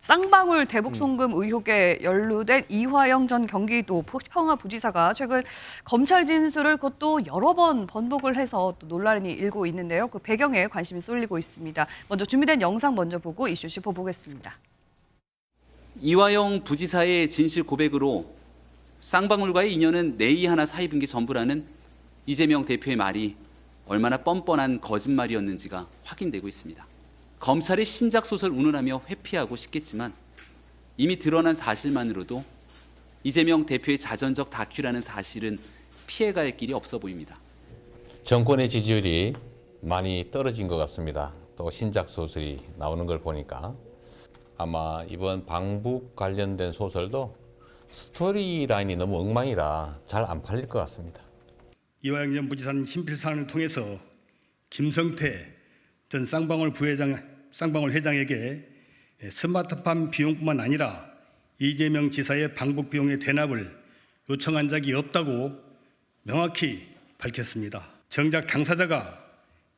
쌍방울 대북 송금 의혹에 연루된 이화영 전 경기도 평화부지사가 최근 검찰 진술을 그것도 여러 번 번복을 해서 또 논란이 일고 있는데요. 그 배경에 관심이 쏠리고 있습니다. 먼저 준비된 영상 먼저 보고 이슈 짚어보겠습니다. 이화영 부지사의 진실 고백으로 쌍방울과의 인연은 내이 하나 사입은 게 전부라는 이재명 대표의 말이 얼마나 뻔뻔한 거짓말이었는지가 확인되고 있습니다. 검찰의 신작 소설 운운하며 회피하고 싶겠지만 이미 드러난 사실만으로도 이재명 대표의 자전적 다큐라는 사실은 피해갈 길이 없어 보입니다. 정권의 지지율이 많이 떨어진 것 같습니다. 또 신작 소설이 나오는 걸 보니까 아마 이번 방북 관련된 소설도 스토리 라인이 너무 엉망이라 잘 안 팔릴 것 같습니다. 이화영 전 부지사는 심필사안을 통해서 김성태 전 쌍방울 회장에게 스마트팜 비용뿐만 아니라 이재명 지사의 방북 비용의 대납을 요청한 적이 없다고 명확히 밝혔습니다. 정작 당사자가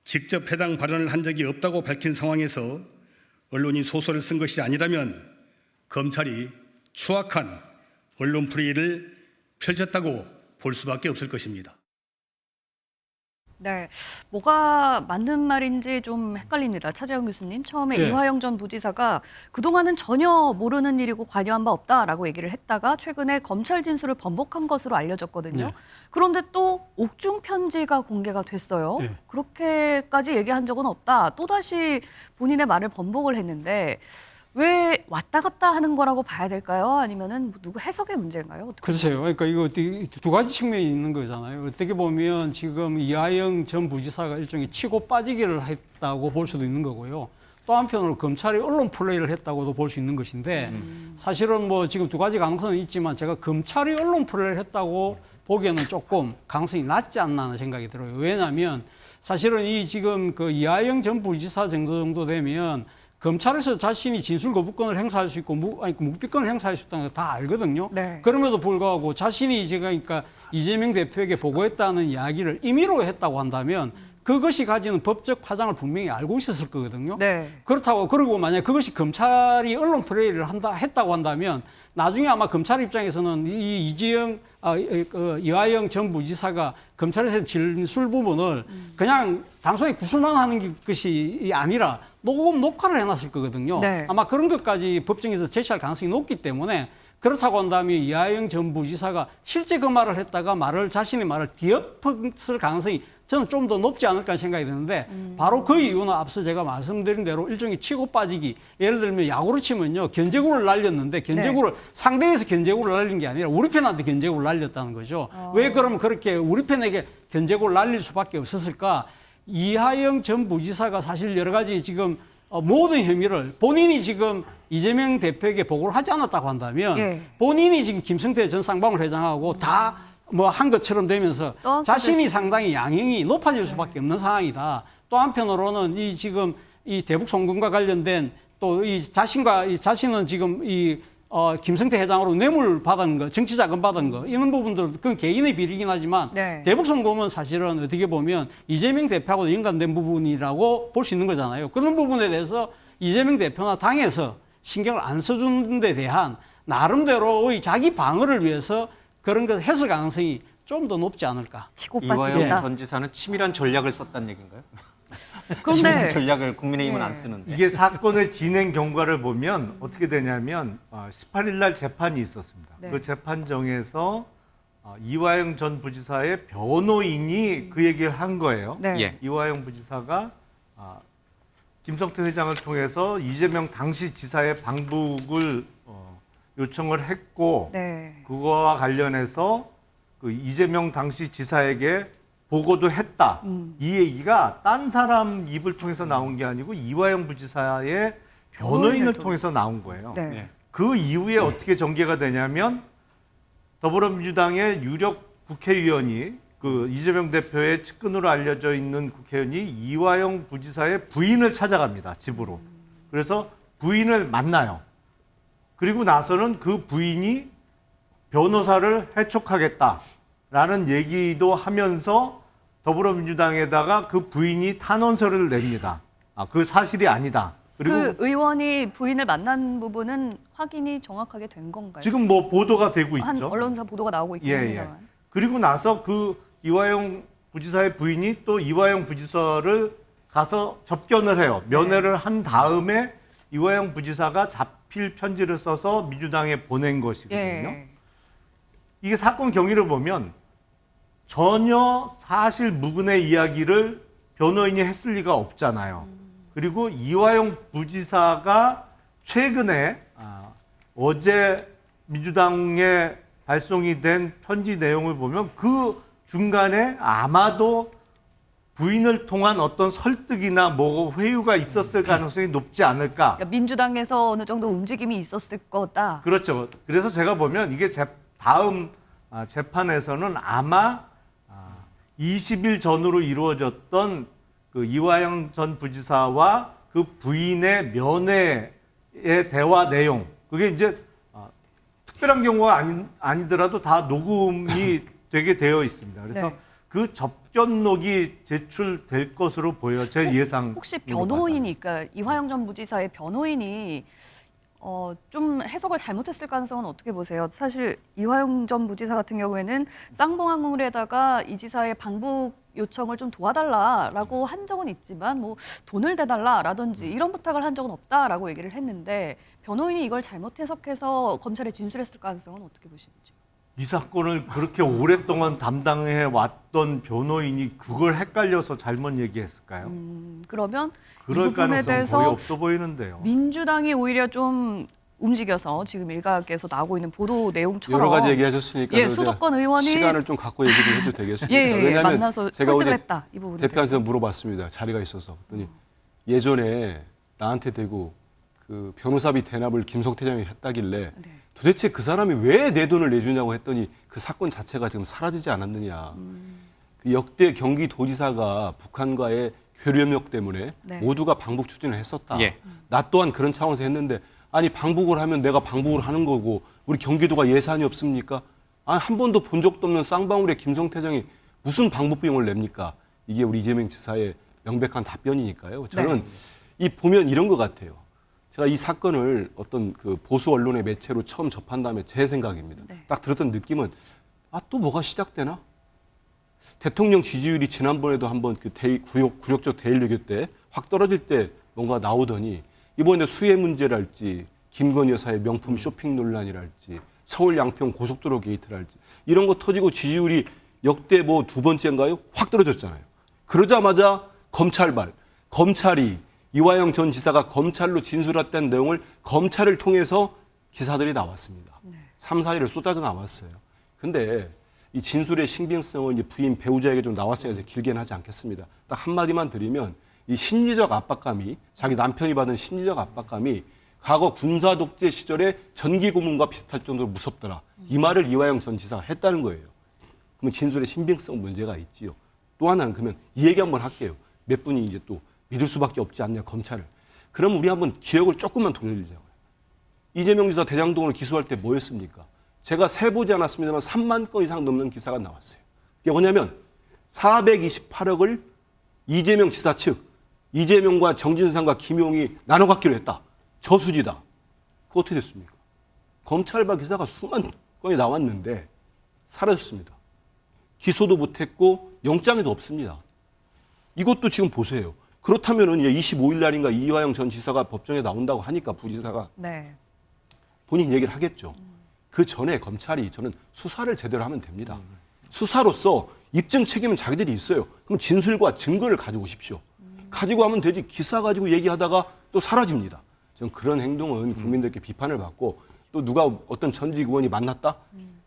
직접 해당 발언을 한 적이 없다고 밝힌 상황에서 언론이 소설을 쓴 것이 아니라면 검찰이 추악한 언론 프레이를 펼쳤다고 볼 수밖에 없을 것입니다. 네, 뭐가 맞는 말인지 좀 헷갈립니다. 차재영 교수님, 처음에 이화영 전 부지사가 그동안은 전혀 모르는 일이고 관여한 바 없다라고 얘기를 했다가 최근에 검찰 진술을 번복한 것으로 알려졌거든요. 그런데 또 옥중 편지가 공개가 됐어요. 그렇게까지 얘기한 적은 없다. 또다시 본인의 말을 번복을 했는데 왜 왔다 갔다 하는 거라고 봐야 될까요? 아니면은 누구 해석의 문제인가요? 글쎄요. 그러니까 이거 두 가지 측면이 있는 거잖아요. 어떻게 보면 지금 이화영 전 부지사가 일종의 치고 빠지기를 했다고 볼 수도 있는 거고요. 또 한편으로 검찰이 언론 플레이를 했다고도 볼 수 있는 것인데 사실은 뭐 지금 두 가지 가능성은 있지만 제가 검찰이 언론 플레이를 했다고 보기에는 조금 가능성이 낮지 않나 하는 생각이 들어요. 왜냐하면 사실은 이 지금 그 이화영 전 부지사 정도 되면 검찰에서 자신이 진술 거부권을 행사할 수 있고 묵비권을 행사할 수 있다는 걸 다 알거든요. 네. 그럼에도 불구하고 자신이 그러니까 이재명 대표에게 보고했다는 이야기를 임의로 했다고 한다면 그것이 가지는 법적 파장을 분명히 알고 있었을 거거든요. 네. 그리고 만약 그것이 검찰이 언론 플레이를 했다고 한다면 나중에 아마 검찰 입장에서는 이화영 전 부지사가 검찰에서 진술 부분을 그냥 단순히 구술만 하는 것이 아니라 녹화를 해놨을 거거든요. 네. 아마 그런 것까지 법정에서 제시할 가능성이 높기 때문에 그렇다고 한다면 이화영 전 부지사가 실제 그 말을 했다가 자신의 말을 뒤엎었을 가능성이 저는 좀 더 높지 않을까 생각이 드는데 바로 그 이유는 앞서 제가 말씀드린 대로 일종의 치고 빠지기. 예를 들면 야구로 치면요. 견제구를 날렸는데 견제구를 상대에서 견제구를 날린 게 아니라 우리 팬한테 견제구를 날렸다는 거죠. 왜 그러면 그렇게 우리 팬에게 견제구를 날릴 수밖에 없었을까? 이화영 전 부지사가 사실 여러 가지 지금 모든 혐의를 본인이 지금 이재명 대표에게 보고를 하지 않았다고 한다면 본인이 지금 김성태 전 쌍방울 회장하고 다 뭐 한 것처럼 되면서 자신이 상당히 양형이 높아질 수밖에 없는 상황이다. 또 한편으로는 지금 이 대북 송금과 관련된 또 자신은 지금 김성태 회장으로 뇌물 받은 거, 정치 자금 받은 거 이런 부분도 그건 개인의 비리긴 하지만 대북 송금은 사실은 어떻게 보면 이재명 대표하고 연관된 부분이라고 볼 수 있는 거잖아요. 그런 부분에 대해서 이재명 대표나 당에서 신경을 안 써주는 데 대한 나름대로의 자기 방어를 위해서 그런 걸 했을 가능성이 좀 더 높지 않을까. 치고 빠지기다. 이화영 전 지사는 치밀한 전략을 썼다는 얘기인가요? 그런데 치밀한 전략을 국민의힘은 안 쓰는데. 이게 사건의 진행 경과를 보면 어떻게 되냐면 18일 날 재판이 있었습니다. 그 재판정에서 이화영 전 부지사의 변호인이 그 얘기를 한 거예요. 이화영 부지사가 김성태 회장을 통해서 이재명 당시 지사의 방북을 요청을 했고 그거와 관련해서 그 이재명 당시 지사에게 보고도 했다. 이 얘기가 딴 사람 입을 통해서 나온 게 아니고 이화영 부지사의 변호인을 통해서 나온 거예요. 그 이후에 어떻게 전개가 되냐면 더불어민주당의 유력 국회의원이 그 이재명 대표의 측근으로 알려져 있는 국회의원이 이화영 부지사의 부인을 찾아갑니다. 집으로. 그래서 부인을 만나요. 그리고 나서는 그 부인이 변호사를 해촉하겠다라는 얘기도 하면서 더불어민주당에다가 그 부인이 탄원서를 냅니다. 그 사실이 아니다. 그리고 그 의원이 부인을 만난 부분은 확인이 정확하게 된 건가요? 지금 뭐 보도가 되고 한 있죠. 언론사 보도가 나오고 있긴 예, 예. 합니다만. 그리고 나서 그 이화영 부지사의 부인이 또 이화영 부지사를 가서 접견을 해요. 면회를 한 다음에 이화영 부지사가 자필 편지를 써서 민주당에 보낸 것이거든요. 예. 이게 사건 경위를 보면 전혀 사실 무근의 이야기를 변호인이 했을 리가 없잖아요. 그리고 이화영 부지사가 최근에 어제 민주당에 발송이 된 편지 내용을 보면 그 중간에 아마도 부인을 통한 어떤 설득이나 뭐 회유가 있었을 가능성이 높지 않을까. 그러니까 민주당에서 어느 정도 움직임이 있었을 거다. 그렇죠. 그래서 제가 보면 이게 다음 재판에서는 아마 20일 전후로 이루어졌던 그 이화영 전 부지사와 그 부인의 면회의 대화 내용, 그게 이제 특별한 경우가 아니더라도 다 녹음이 되게 되어 있습니다. 그래서 네. 그 접견록이 제출될 것으로 보여요. 제 예상. 혹시 변호인이, 그러니까 이화영 전 부지사의 변호인이 좀 해석을 잘못했을 가능성은 어떻게 보세요? 사실 이화영 전 부지사 같은 경우에는 쌍방울에다가 이 지사의 방북 요청을 좀 도와달라라고 한 적은 있지만 뭐 돈을 대달라라든지 이런 부탁을 한 적은 없다라고 얘기를 했는데 변호인이 이걸 잘못 해석해서 검찰에 진술했을 가능성은 어떻게 보시는지? 이 사건을 그렇게 오랫동안 담당해 왔던 변호인이 그걸 헷갈려서 잘못 얘기했을까요? 그러면 이 그럴 부분에 가능성 거의 대해서 없어 보이는데요. 민주당이 오히려 좀 움직여서 지금 일각에서 나오고 있는 보도 내용처럼 여러 가지 얘기하셨으니까 예, 수도권 의원이 시간을 좀 갖고 얘기를 해도 되겠습니까? 예, 왜냐하면 만나서 제가 설득을 어제 했다 이 부분에 대표한테 대해서. 물어봤습니다. 자리가 있어서. 그랬더니 예전에 나한테 대고 그 변호사비 대납을 김성태 장이 했다길래 네. 도대체 그 사람이 왜 내 돈을 내주냐고 했더니 그 사건 자체가 지금 사라지지 않았느냐. 그 역대 경기도지사가 북한과의 교류협력 때문에 네. 모두가 방북 추진을 했었다. 예. 나 또한 그런 차원에서 했는데 아니 방북을 하면 내가 방북을 하는 거고 우리 경기도가 예산이 없습니까? 한 번도 본 적도 없는 쌍방울의 김성태장이 무슨 방북 비용을 냅니까? 이게 우리 이재명 지사의 명백한 답변이니까요. 저는 이 보면 이런 것 같아요. 제가 이 사건을 어떤 그 보수 언론의 매체로 처음 접한 다음에 제 생각입니다. 네. 딱 들었던 느낌은 또 뭐가 시작되나? 대통령 지지율이 지난번에도 한번 그 굴욕적 대일 외교 때 확 떨어질 때 뭔가 나오더니 이번에 수해 문제랄지 김건희 여사의 명품 쇼핑 논란이랄지 서울 양평 고속도로 게이트랄지 이런 거 터지고 지지율이 역대 뭐 두 번째인가요? 확 떨어졌잖아요. 그러자마자 검찰이 이화영 전 지사가 검찰로 진술했다는 내용을 검찰을 통해서 기사들이 나왔습니다. 3, 4일을 쏟아져 나왔어요. 근데 이 진술의 신빙성은 이제 부인 배우자에게 좀 나왔어야 이제 길게는 하지 않겠습니다. 딱 한마디만 드리면 이 심리적 압박감이 자기 남편이 받은 심리적 압박감이 과거 군사 독재 시절의 전기 고문과 비슷할 정도로 무섭더라. 이 말을 이화영 전 지사가 했다는 거예요. 그러면 진술의 신빙성 문제가 있지요. 또 하나는 그러면 이 얘기 한번 할게요. 몇 분이 이제 또 믿을 수밖에 없지 않냐 검찰을. 그럼 우리 한번 기억을 조금만 돌려주자고요. 이재명 지사 대장동을 기소할 때 뭐였습니까? 제가 세보지 않았습니다만 3만 건 이상 넘는 기사가 나왔어요. 이게 뭐냐면 428억을 이재명 지사 측, 이재명과 정진상과 김용이 나눠 갖기로 했다. 저수지다. 그거 어떻게 됐습니까? 검찰발 기사가 수만 건이 나왔는데 사라졌습니다. 기소도 못했고 영장에도 없습니다. 이것도 지금 보세요. 그렇다면 이제 25일 날인가 이화영 전 지사가 법정에 나온다고 하니까 부지사가 네. 본인 얘기를 하겠죠. 그 전에 검찰이 저는 수사를 제대로 하면 됩니다. 수사로서 입증 책임은 자기들이 있어요. 그럼 진술과 증거를 가지고 오십시오. 가지고 하면 되지 기사 가지고 얘기하다가 또 사라집니다. 저는 그런 행동은 국민들께 비판을 받고 또 누가 어떤 전직 의원이 만났다?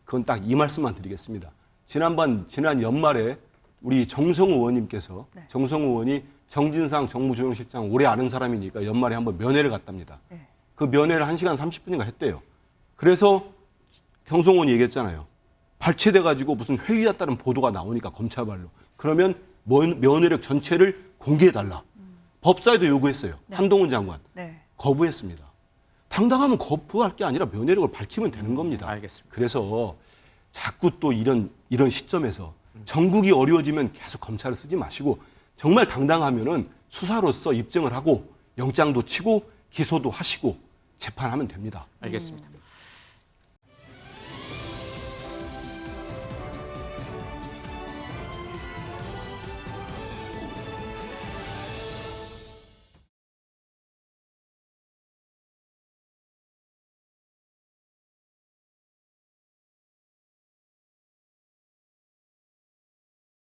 그건 딱 이 말씀만 드리겠습니다. 지난 연말에 우리 정성우 의원님께서 정성우 의원이 정진상 정무조정실장 오래 아는 사람이니까 연말에 한번 면회를 갔답니다. 그 면회를 1시간 30분인가 했대요. 그래서 정성우 의원이 얘기했잖아요. 발췌돼가지고 무슨 회의였다는 보도가 나오니까 검찰발로. 그러면 면회력 전체를 공개해달라. 법사위도 요구했어요. 한동훈 장관. 네. 거부했습니다. 당당하면 거부할 게 아니라 면회력을 밝히면 되는 겁니다. 알겠습니다. 그래서 자꾸 또 이런 시점에서 전국이 어려워지면 계속 검찰을 쓰지 마시고 정말 당당하면은 수사로서 입증을 하고 영장도 치고 기소도 하시고 재판하면 됩니다. 알겠습니다.